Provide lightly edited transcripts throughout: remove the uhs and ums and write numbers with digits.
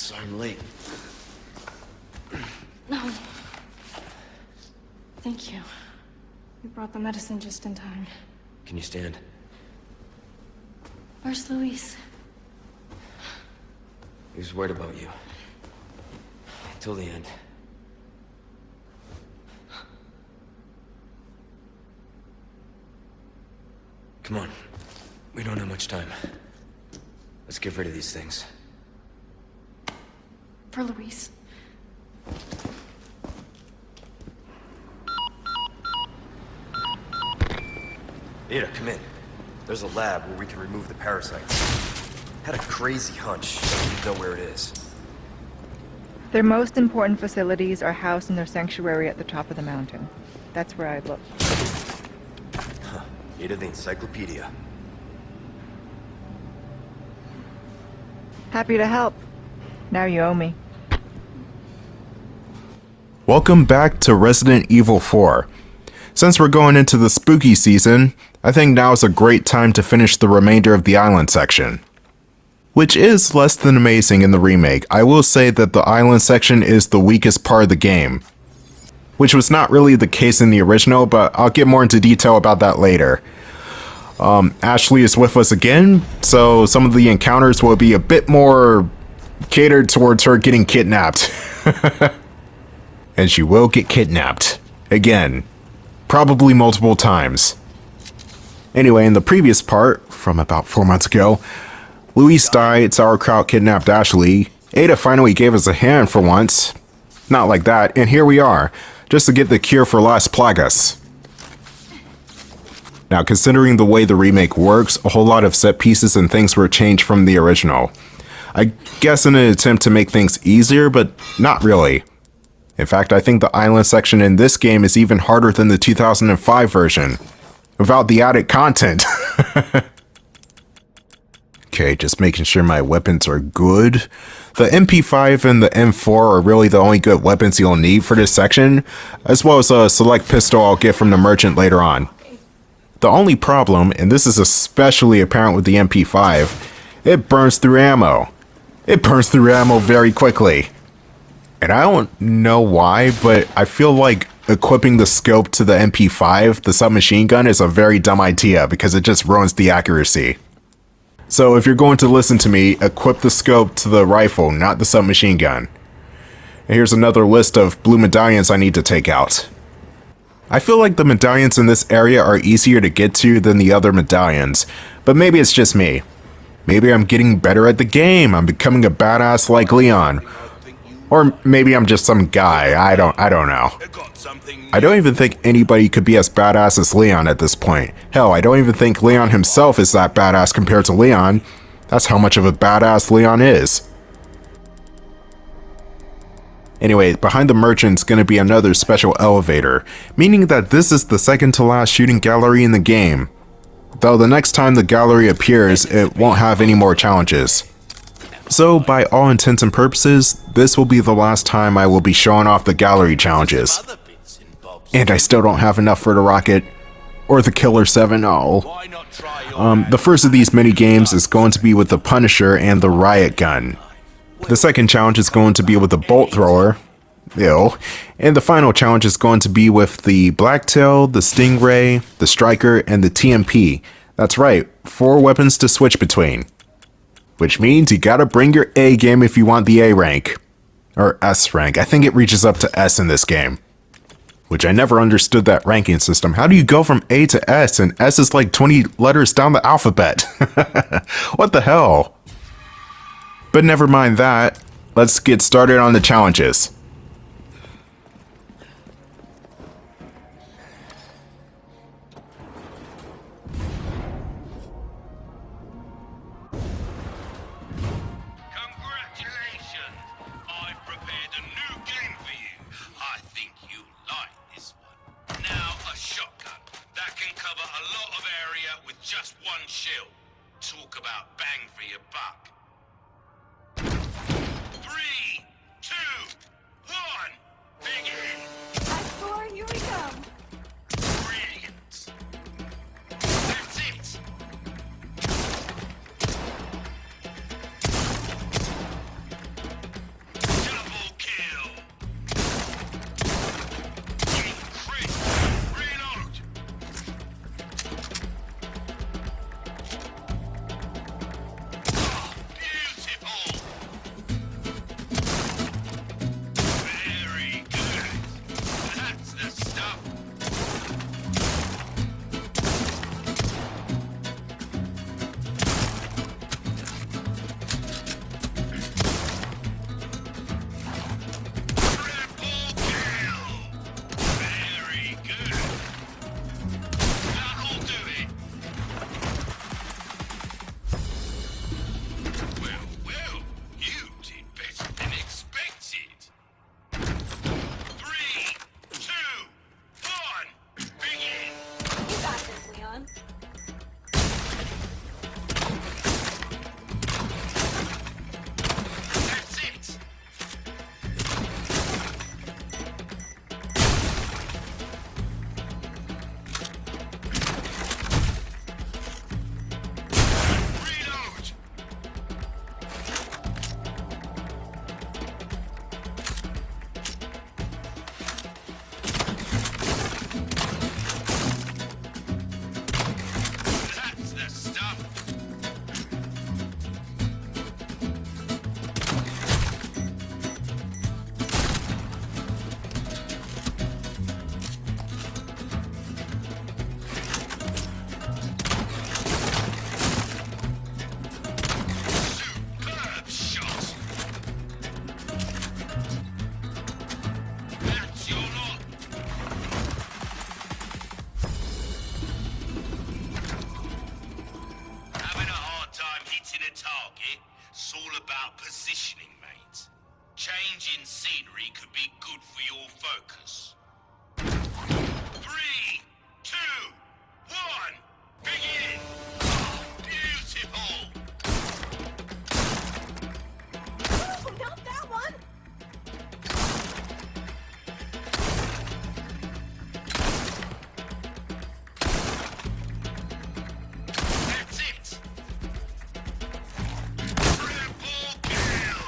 Sorry I'm late. No. Thank you. You brought the medicine just in time. Can you stand? Where's Luis? He was worried about you. Till the end. Come on. We don't have much time. Let's get rid of these things. For Luis. Ada, come in. There's a lab where we can remove the parasites. Had a crazy hunch. You know where it is. Their most important facilities are housed in their sanctuary at the top of the mountain. That's where I'd look. Huh. Ada the encyclopedia. Happy to help. Now you owe me. Welcome back to Resident Evil 4. Since we're going into the spooky season, I think now is a great time to finish the remainder of the island section. Which is less than amazing in the remake. I will say that the island section is the weakest part of the game. Which was not really the case in the original, but I'll get more into detail about that later. Ashley is with us again, so some of the encounters will be a bit more catered towards her getting kidnapped. And she will get kidnapped. Again. Probably multiple times. Anyway, in the previous part, from about 4 months ago, Luis died, Sauerkraut kidnapped Ashley, Ada finally gave us a hand for once. Not like that, and here we are, just to get the cure for Las Plagas. Now, considering the way the remake works, a whole lot of set pieces and things were changed from the original. I guess in an attempt to make things easier, but not really. In fact, I think the island section in this game is even harder than the 2005 version, without the added content. Okay, just making sure my weapons are good. The MP5 and the M4 are really the only good weapons you'll need for this section, as well as a select pistol I'll get from the merchant later on. The only problem, and this is especially apparent with the MP5, it burns through ammo. It burns through ammo very quickly. And I don't know why, but I feel like equipping the scope to the MP5, the submachine gun, is a very dumb idea because it just ruins the accuracy. So if you're going to listen to me, equip the scope to the rifle, not the submachine gun. And here's another list of blue medallions I need to take out. I feel like the medallions in this area are easier to get to than the other medallions, but maybe it's just me. Maybe I'm getting better at the game, I'm becoming a badass like Leon. Or maybe I'm just some guy, I don't know. I don't even think anybody could be as badass as Leon at this point. Hell, I don't even think Leon himself is that badass compared to Leon. That's how much of a badass Leon is. Anyway, behind the merchant's gonna be another special elevator, meaning that this is the second to last shooting gallery in the game. Though the next time the gallery appears, it won't have any more challenges. So, by all intents and purposes, this will be the last time I will be showing off the gallery challenges. And I still don't have enough for the rocket, or the Killer 7, oh. The first of these mini games is going to be with the Punisher and the Riot Gun. The second challenge is going to be with the Bolt Thrower, ew. And the final challenge is going to be with the Blacktail, the Stingray, the Striker, and the TMP. That's right, 4 weapons to switch between. Which means you gotta bring your A game if you want the A rank. Or S rank, I think it reaches up to S in this game. Which I never understood that ranking system. How do you go from A to S and S is like 20 letters down the alphabet? What the hell? But never mind that, let's get started on the challenges. Just one shield. Talk about bang for your buck. 3, 2, 1, begin! X4, here we go! Brilliant! That's it! conditioning, mate. Changing scenery could be good for your focus. 3, 2, 1, begin! Beautiful! Oh, not that one! That's it! Triple kill!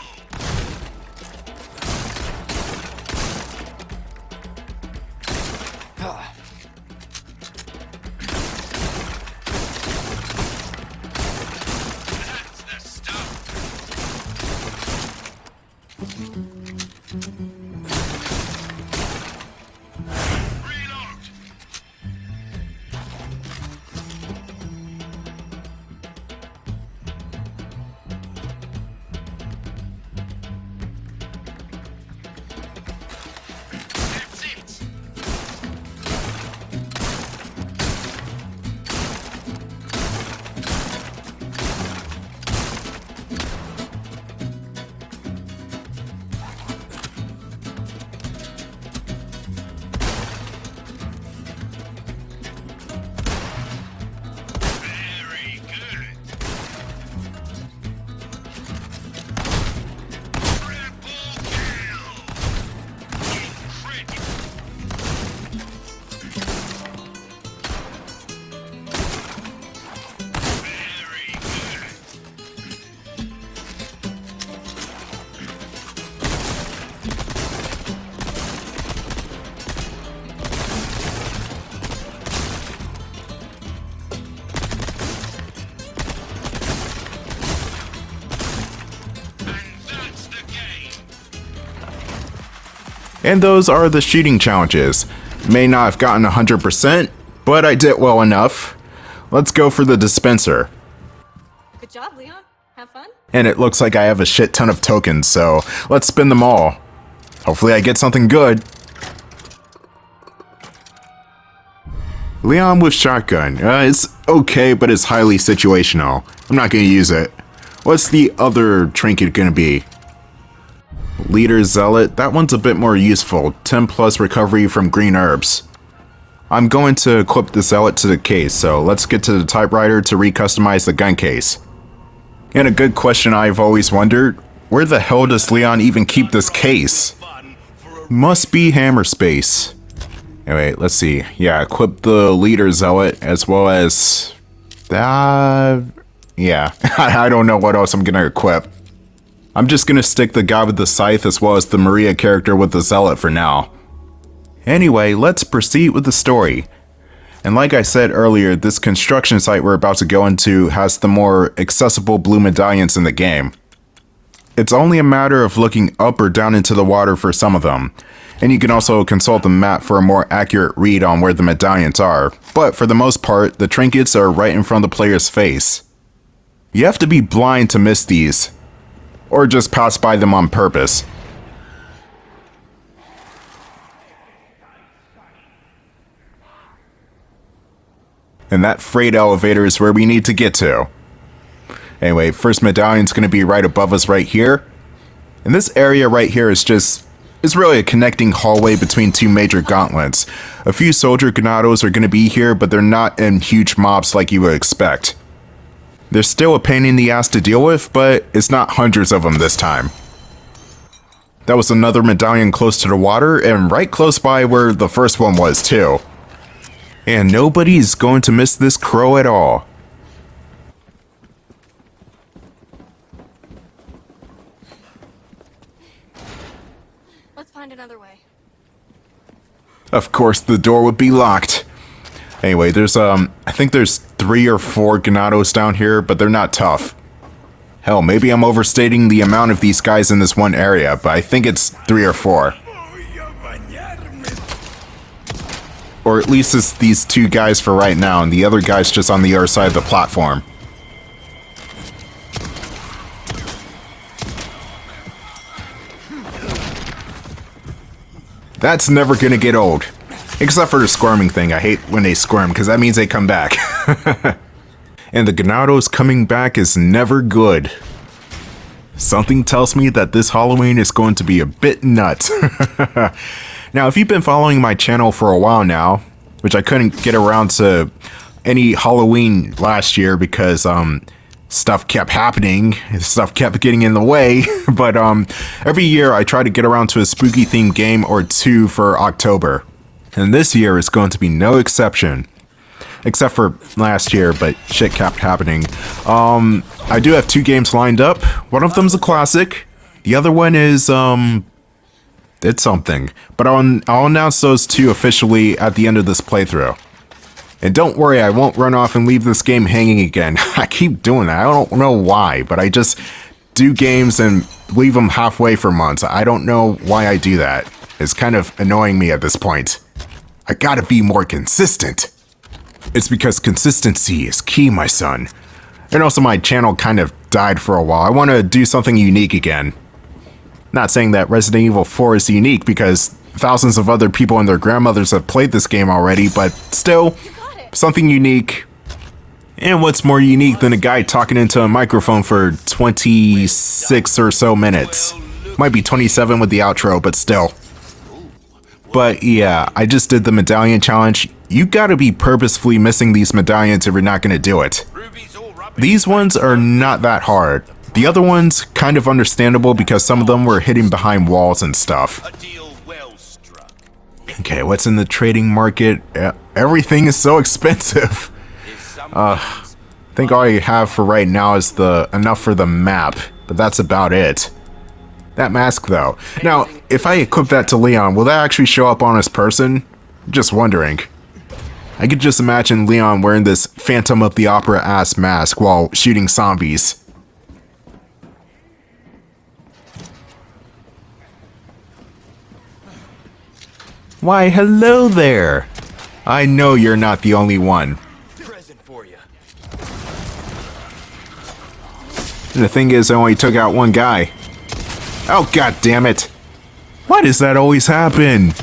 That's the stuff! Reload! That's it! Very good. Triple kill! Incredible! Very good. And that's the game. And those are the shooting challenges. May not have gotten 100%, but I did well enough. Let's go for the dispenser. Good job, Leon. Have fun? And it looks like I have a shit ton of tokens, so let's spin them all. Hopefully I get something good. Leon with shotgun. It's okay, but it's highly situational. I'm not going to use it. What's the other trinket going to be? Leader Zealot. That one's a bit more useful. 10 plus recovery from green herbs. I'm going to equip the Zealot to the case, so let's get to the typewriter to recustomize the gun case. And a good question I've always wondered, where the hell does Leon even keep this case? Must be hammer space. Anyway, let's see. Yeah, equip the Leader Zealot as well as... yeah, I don't know what else I'm gonna equip. I'm just gonna stick the guy with the scythe as well as the Maria character with the Zealot for now. Anyway, let's proceed with the story. And like I said earlier, this construction site we're about to go into has the more accessible blue medallions in the game. It's only a matter of looking up or down into the water for some of them, and you can also consult the map for a more accurate read on where the medallions are, but for the most part, the trinkets are right in front of the player's face. You have to be blind to miss these, or just pass by them on purpose. And that freight elevator is where we need to get to. Anyway, first medallion's going to be right above us right here. And this area right here is really a connecting hallway between two major gauntlets. A few soldier ganados are going to be here, but they're not in huge mobs like you would expect. They're still a pain in the ass to deal with, but it's not hundreds of them this time. That was another medallion close to the water, and right close by where the first one was too. And nobody's going to miss this crow at all. Let's find another way. Of course, the door would be locked. Anyway, there's I think there's 3 or 4 ganados down here, but they're not tough. Hell, maybe I'm overstating the amount of these guys in this one area, but I think it's 3 or 4. Or at least it's these 2 guys for right now, and the other guy's just on the other side of the platform. That's never gonna get old. Except for the squirming thing. I hate when they squirm, because that means they come back. And the ganados coming back is never good. Something tells me that this Halloween is going to be a bit nuts. Now, if you've been following my channel for a while now, which I couldn't get around to any Halloween last year because stuff kept happening, stuff kept getting in the way, but every year I try to get around to a spooky themed game or two for October. And this year is going to be no exception. Except for last year, but shit kept happening. I do have 2 games lined up. One of them's a classic. The other one is, it's something. But I'll announce those 2 officially at the end of this playthrough. And don't worry, I won't run off and leave this game hanging again. I keep doing that. I don't know why, but I just do games and leave them halfway for months. I don't know why I do that. It's kind of annoying me at this point. I gotta be more consistent. It's because consistency is key, my son. And also my channel kind of died for a while. I want to do something unique again. Not saying that Resident Evil 4 is unique because thousands of other people and their grandmothers have played this game already, but still, something unique. And what's more unique than a guy talking into a microphone for 26 or so minutes? Might be 27 with the outro, but still. But yeah, I just did the medallion challenge. You gotta be purposefully missing these medallions if you're not gonna do it. These ones are not that hard. The other ones, kind of understandable because some of them were hidden behind walls and stuff. Okay, what's in the trading market? Everything is so expensive. I think all I have for right now is enough for the map, but that's about it. That mask though. Now, if I equip that to Leon, will that actually show up on his person? Just wondering. I could just imagine Leon wearing this Phantom of the Opera ass mask while shooting zombies. Why, hello there! I know you're not the only one. Present for you. And the thing is, I only took out one guy. Oh, god damn it! Why does that always happen?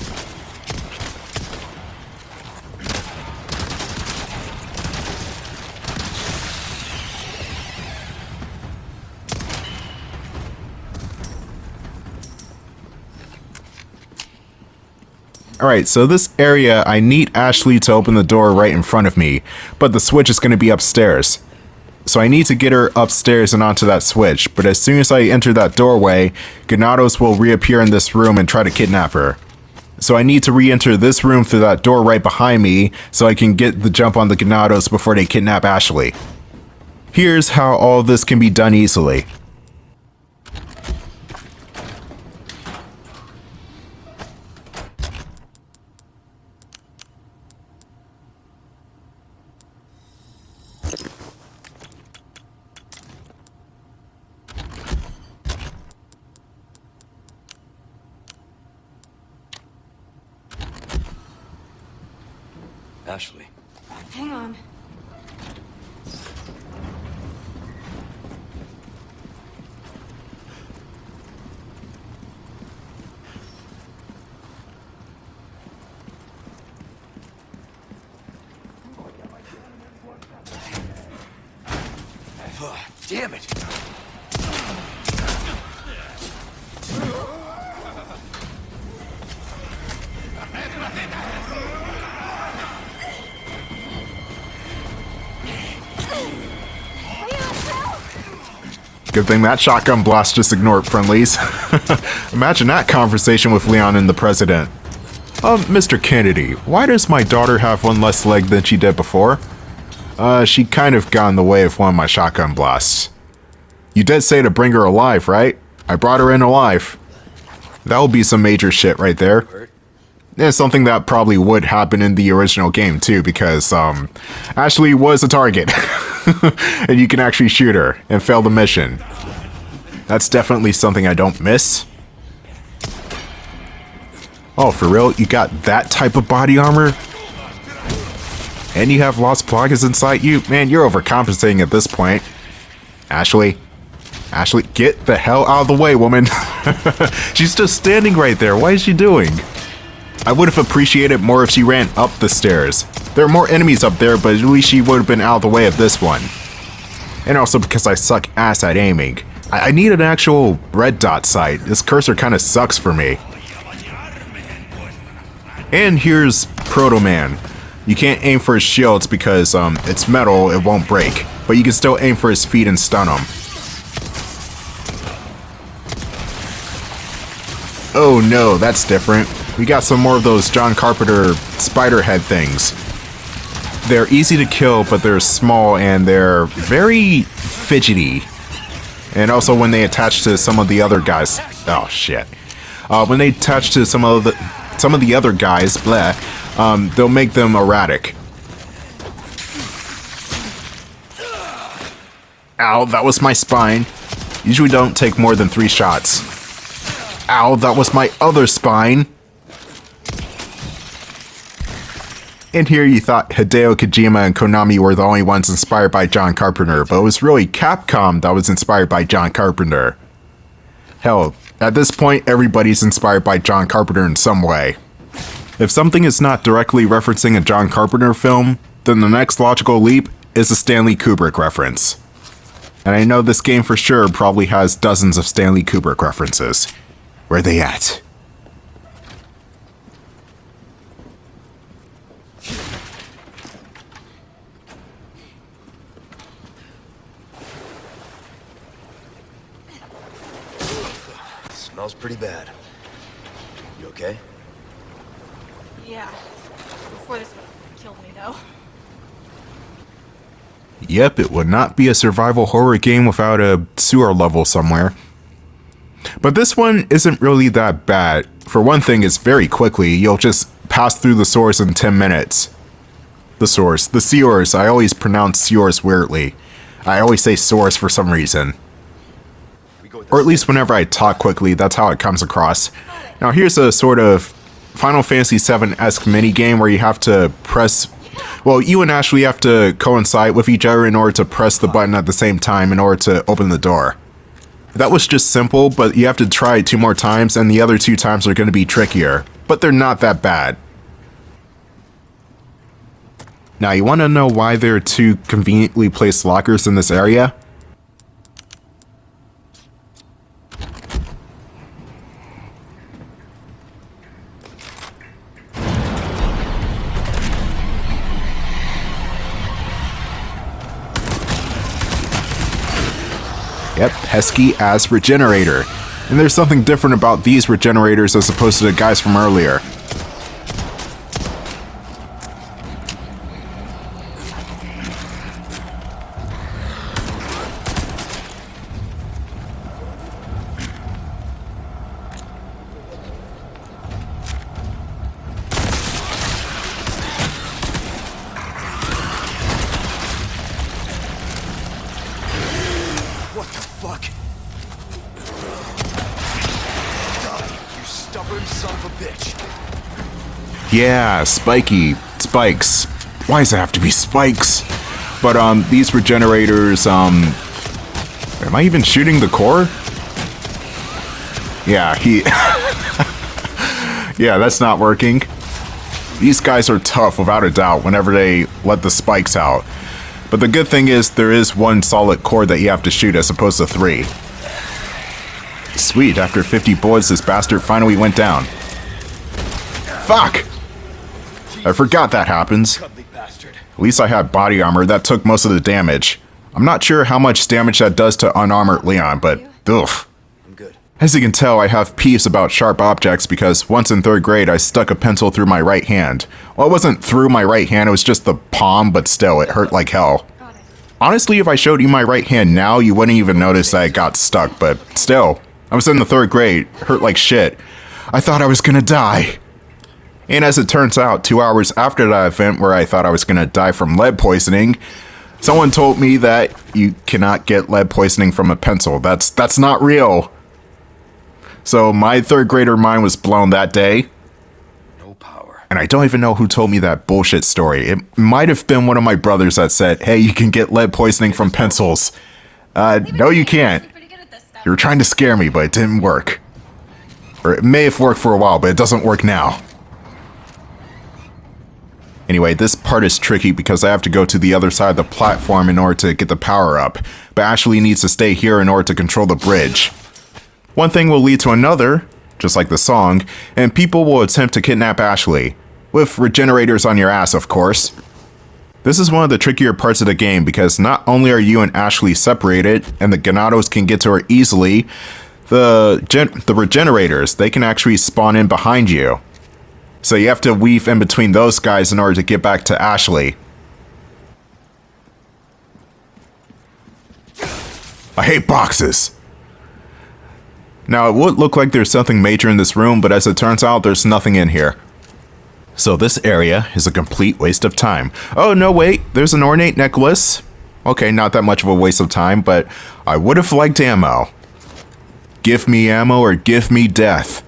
Alright, so this area, I need Ashley to open the door right in front of me, but the switch is going to be upstairs. So I need to get her upstairs and onto that switch, but as soon as I enter that doorway, Ganados will reappear in this room and try to kidnap her. So I need to re-enter this room through that door right behind me, so I can get the jump on the Ganados before they kidnap Ashley. Here's how all this can be done easily. Ashley. Hang on. Damn it! Good thing that shotgun blast just ignored friendlies. Imagine that conversation with Leon and the president. Mr. Kennedy, why does my daughter have one less leg than she did before? She kind of got in the way of one of my shotgun blasts. You did say to bring her alive, right? I brought her in alive. That would be some major shit right there. And something that probably would happen in the original game too, because Ashley was a target. And you can actually shoot her and fail the mission. That's definitely something I don't miss. Oh, for real? You got that type of body armor? And you have Lost Plagas inside you? Man, you're overcompensating at this point. Ashley, get the hell out of the way, woman. She's just standing right there. What is she doing? I would have appreciated more if she ran up the stairs. There are more enemies up there, but at least she would have been out of the way of this one. And also because I suck ass at aiming. I need an actual red dot sight. This cursor kind of sucks for me. And here's Proto Man. You can't aim for his shields because it's metal, it won't break. But you can still aim for his feet and stun him. Oh no, that's different. We got some more of those John Carpenter spider head things. They're easy to kill, but they're small and they're very fidgety. And also when they attach to some of the other guys... Oh shit. When they attach to some of the other guys, bleh, they'll make them erratic. Ow, that was my spine. Usually don't take more than 3 shots. Ow, that was my other spine. And here you thought Hideo Kojima and Konami were the only ones inspired by John Carpenter, but it was really Capcom that was inspired by John Carpenter. Hell, at this point, everybody's inspired by John Carpenter in some way. If something is not directly referencing a John Carpenter film, then the next logical leap is a Stanley Kubrick reference. And I know this game for sure probably has dozens of Stanley Kubrick references. Where are they at? Smells pretty bad. You okay? Yeah. Before this would killed me, though. Yep, it would not be a survival horror game without a sewer level somewhere. But this one isn't really that bad. For one thing, it's very quickly. You'll just pass through the sewers in 10 minutes. The sewers. I always pronounce sewers weirdly. I always say sewers for some reason. Or at least whenever I talk quickly, that's how it comes across. Now here's a sort of Final Fantasy VII-esque minigame where you have to press... Well, you and Ashley have to coincide with each other in order to press the button at the same time in order to open the door. That was just simple, but you have to try it 2 more times, and the other 2 times are going to be trickier. But they're not that bad. Now, you want to know why there are 2 conveniently placed lockers in this area? Yep, pesky ass regenerator. And there's something different about these regenerators as opposed to the guys from earlier. What the fuck? Die, you stubborn son of a bitch. Yeah, spiky. Spikes. Why does it have to be spikes? But, these regenerators, am I even shooting the core? Yeah, yeah, that's not working. These guys are tough, without a doubt, whenever they let the spikes out. But the good thing is, there is 1 solid core that you have to shoot as opposed to 3. Sweet, after 50 bullets, this bastard finally went down. Fuck! I forgot that happens. At least I had body armor, that took most of the damage. I'm not sure how much damage that does to unarmored Leon, but oof. I'm good. As you can tell, I have peeves about sharp objects because once in 3rd grade I stuck a pencil through my right hand. Well, it wasn't through my right hand, it was just the palm, but still, it hurt like hell. Honestly, if I showed you my right hand now, you wouldn't even notice that it got stuck, but still. I was in the 3rd grade, hurt like shit. I thought I was gonna die. And as it turns out, 2 hours after that event where I thought I was gonna die from lead poisoning, someone told me that you cannot get lead poisoning from a pencil. That's not real. So my 3rd grader mind was blown that day. No power. And I don't even know who told me that bullshit story. It might have been one of my brothers that said, hey, you can get lead poisoning from pencils. No you can't. You were trying to scare me, but it didn't work. Or it may have worked for a while, but it doesn't work now. Anyway, this part is tricky because I have to go to the other side of the platform in order to get the power up, but Ashley needs to stay here in order to control the bridge. One thing will lead to another, just like the song, and people will attempt to kidnap Ashley. With regenerators on your ass, of course. This is one of the trickier parts of the game because not only are you and Ashley separated, and the Ganados can get to her easily, the regenerators, they can actually spawn in behind you. So you have to weave in between those guys in order to get back to Ashley. I hate boxes! Now, it would look like there's something major in this room, but as it turns out, there's nothing in here. So this area is a complete waste of time. Oh, no, wait, there's an ornate necklace. Okay, not that much of a waste of time, but I would have liked ammo. Give me ammo or give me death.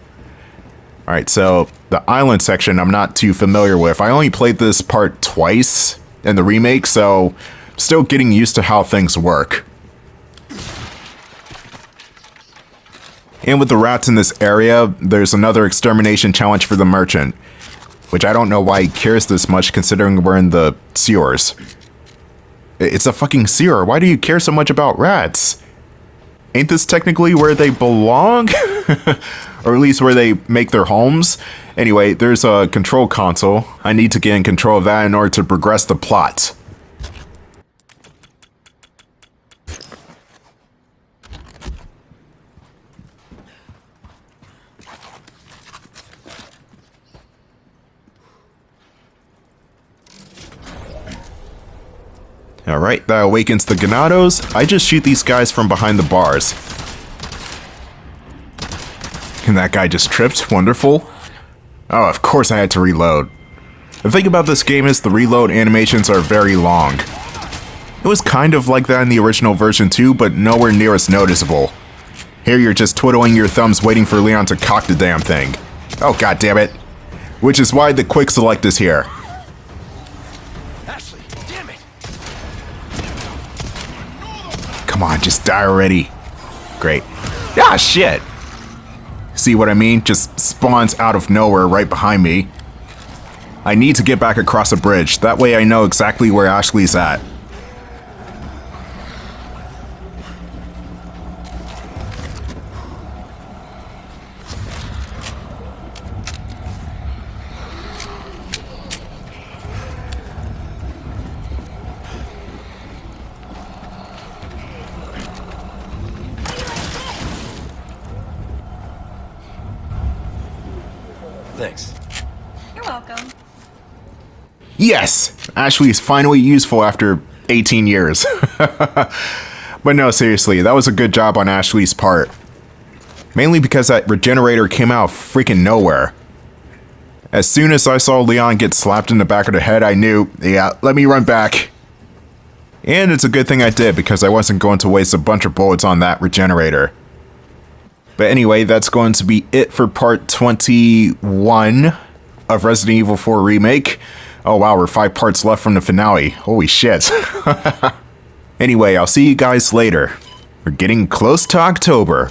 Alright, so the island section I'm not too familiar with. I only played this part twice in the remake, so I'm still getting used to how things work. And with the rats in this area, there's another extermination challenge for the merchant, which I don't know why he cares this much considering we're in the sewers. It's a fucking sewer. Why do you care so much about rats? Ain't this technically where they belong? Or at least where they make their homes? Anyway, there's a control console. I need to get in control of that in order to progress the plot. Alright, that awakens the Ganados. I just shoot these guys from behind the bars. And that guy just tripped. Wonderful. Oh, of course I had to reload. The thing about this game is the reload animations are very long. It was kind of like that in the original version too, but nowhere near as noticeable. Here you're just twiddling your thumbs waiting for Leon to cock the damn thing. Oh, god damn it. Which is why the quick select is here. Ashley, damn it! Come on, just die already. Great. Ah, shit! See what I mean? Just spawns out of nowhere right behind me. I need to get back across a bridge. That way I know exactly where Ashley's at. Thanks. You're welcome. Yes! Ashley is finally useful after 18 years. But no, seriously, that was a good job on Ashley's part. Mainly because that regenerator came out of freaking nowhere. As soon as I saw Leon get slapped in the back of the head, I knew, yeah, let me run back. And it's a good thing I did because I wasn't going to waste a bunch of bullets on that regenerator. But anyway, that's going to be it for part 21 of Resident Evil 4 Remake. Oh wow, we're 5 parts left from the finale. Holy shit. Anyway, I'll see you guys later. We're getting close to October.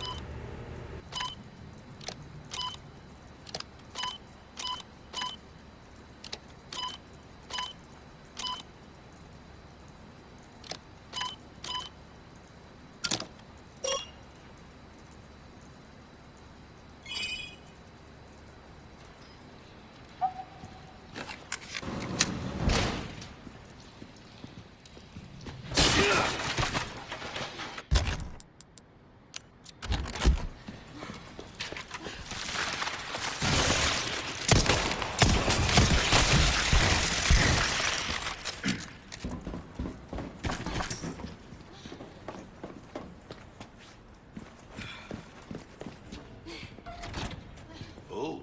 Oh,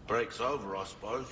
break's over, I suppose.